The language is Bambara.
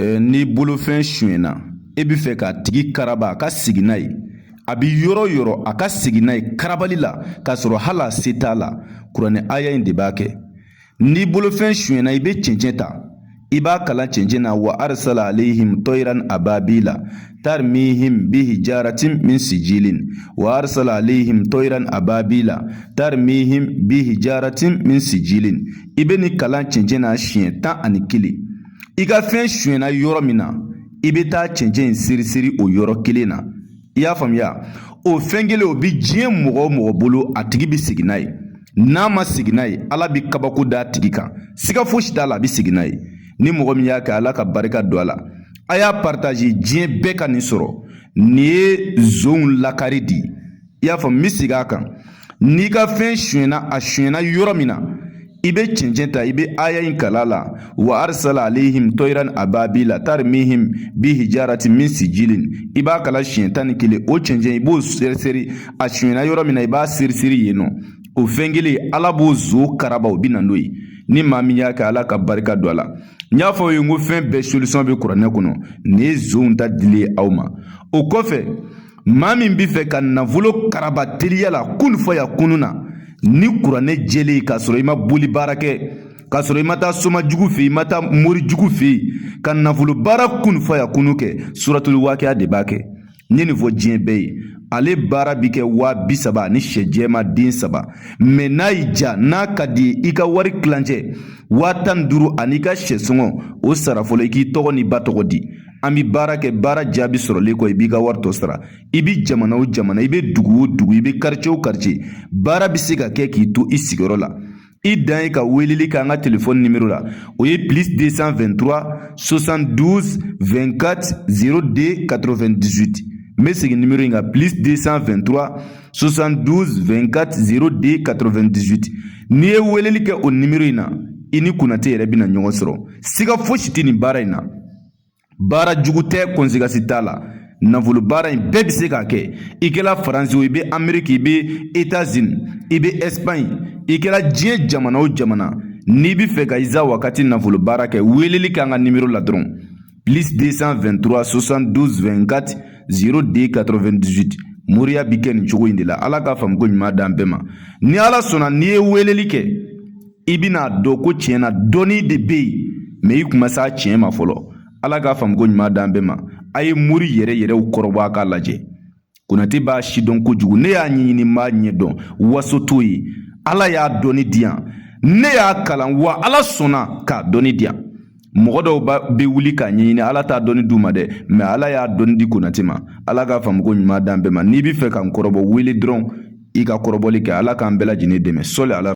Ni bolofɛn suɲɛna e bɛ fɛ k'a tigi karaba a ka sigi n'a ye a bi yɔrɔ yɔrɔ a ka sigi n'a ye karabali la k'a sɔrɔ hali a se t'a la kuranɛ aya in de b'a kɛ. Ni bolofɛn suɲɛna i bɛ cɛncɛn ta i b'a kalan cɛncɛn na wa arsala alayhim tayran ababila tarmihim bihijaratin min sijilin wa arsala alayhim tayran ababila tarmihim bihijaratin min sijilin. I bɛ nin kalan cɛncɛn na siɲɛ 11 i ka fɛn suɲɛna yɔrɔ min na i bɛ taa cɛncɛn in seriseri o yɔrɔ kelen na. I y'a faamuya? O fɛn kelen o bi diɲɛ mɔgɔ o mɔgɔ bolo a tigi bi sigi n'a ye. N'a ma sigi n'a ye ala bi kabako d'a tigi kan siga fosi t'a la a bi sigi n'a ye. Ni mɔgɔ min y'a kɛ ala ka barika don a la. A y'a partage diɲɛ bɛɛ ka nin sɔrɔ. Nin ye zonw lakari di. I y'a faamu? N bi sigi a kan. N'i ka fɛn suɲɛna a suɲɛna yɔrɔ min na i bɛ cɛncɛn ta i bɛ aya in kala la wa arsala alayhim tayran ababila tarmihim bihijaratin min sijilin. I b'a kala siɲɛ 11 o cɛncɛn i b'o seriseri a suɲɛna yɔrɔ min na i b'a seriseri yen nɔ. O fɛn kelen ala b'o zo karaba o bi na n'o ye. Ni maa min y'a kɛ ala ka barika don a la. N y'a fɔ aw ye n ko fɛn bɛɛ solution bɛ kuranɛ kɔnɔ. Nin ye zonw ta dili ye aw ma. O kɔfɛ maa min bɛ fɛ ka nafolo karaba teliya la kun fɔ ya kunu na ni kuranɛ jɛlen k'a sɔrɔ i ma boli baara kɛ k'a sɔrɔ i ma taa soma jugu fɛ yen i ma taa mori jugu fɛ yen ka nafolo baara kun fɔ ya kunu kɛ suratul waqiya de b'a kɛ. N ye nin fɔ diɲɛ bɛɛ ye ale baara bi kɛ 30,000 ni sɛ jɛma den 3 mɛ n'a y'i ja n'a ka di ye i ka wari kilancɛ 15,000 ani ka sɛ sɔngɔ o sara fɔlɔ i k'i tɔgɔ ni ba tɔgɔ di. An bi baara kɛ baara jaabi sɔrɔlen kɔ i b'i ka wari tɔ sara. I bi jamana o jamana i bɛ dugu o dugu i bɛ quartier o quartier baara bi se ka kɛ k'i to i sigiyɔrɔ la. I dan ye ka weleli kɛ an ka téléphone numéro la o ye +223 72 24 02 98. N bɛ segin numéro in kan +223 72 24 02 98. N'i ye weleli kɛ o numéro in na i ni Konate yɛrɛ bɛna ɲɔgɔn sɔrɔ. Siga fosi tɛ nin baara in na. Baara jugu tɛ konsigasi t'a la. Nafolo baara in bɛɛ bɛ se k'a kɛ. I kɛra Faransi i bɛ Amérique i bɛ États-Unis i bɛ Espagne i kɛra diɲɛ jamana o jamana n'i bɛ fɛ ka isa wakati nafolo baara kɛ weleli kɛ an ka numéro la dɔrɔn +223 72 24 02 98. Moriya bi kɛ nin cogo in de la. Ala k'a faamu ko ɲuman d'an bɛɛ ma. Ni ala sɔnna n'i ye weleli kɛ i bɛna dɔn ko tiɲɛna dɔnni de bɛ yen mɛ i kun ma s'a tiɲɛ ma fɔlɔ. Ala k'a faamu ko ɲuman d'an bɛɛ ma. A ye mori yɛrɛ yɛrɛw kɔrɔbɔ a k'a lajɛ. Konate b'a si dɔn kojugu. Ne y'a ɲɛɲini n b'a ɲɛ dɔn waso t'o ye. Ala y'a dɔnni di yan. Ne y'a kalan wa ala sɔnna k'a dɔnni di yan. Mɔgɔ dɔw bɛ wuli k'a ɲɛɲini ala t'a dɔnni d'u ma dɛ mɛ ala y'a dɔnni di Konate ma. Ala k'a faamu ko ɲuman d'an bɛɛ ma. N'i bɛ fɛ ka n kɔrɔbɔ wele dɔrɔn i ka kɔrɔbɔli kɛ ala k'an bɛɛ lajɛlen dɛmɛ. Sɔli ala